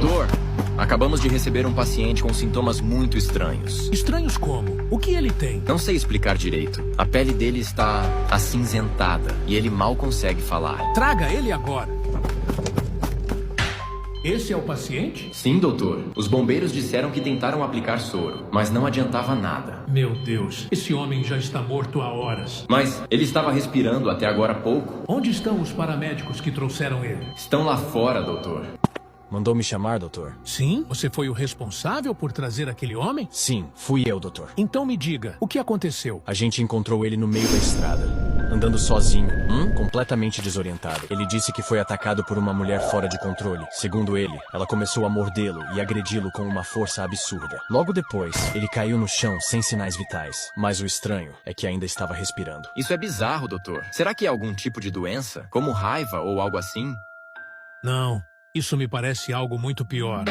Doutor, acabamos de receber um paciente com sintomas muito estranhos. Estranhos como? O que ele tem? Não sei explicar direito. A pele dele está acinzentada e ele mal consegue falar. Traga ele agora. Esse é o paciente? Sim, doutor. Os bombeiros disseram que tentaram aplicar soro, mas não adiantava nada. Meu Deus, esse homem já está morto há horas. Mas ele estava respirando até agora há pouco. Onde estão os paramédicos que trouxeram ele? Estão lá fora, doutor. Mandou me chamar, doutor? Sim? Você foi o responsável por trazer aquele homem? Sim, fui eu, doutor. Então me diga, o que aconteceu? A gente encontrou ele no meio da estrada, andando sozinho, completamente desorientado. Ele disse que foi atacado por uma mulher fora de controle. Segundo ele, ela começou a mordê-lo e agredi-lo com uma força absurda. Logo depois, ele caiu no chão sem sinais vitais. Mas o estranho é que ainda estava respirando. Isso é bizarro, doutor. Será que é algum tipo de doença? Como raiva ou algo assim? Não, isso me parece algo muito pior.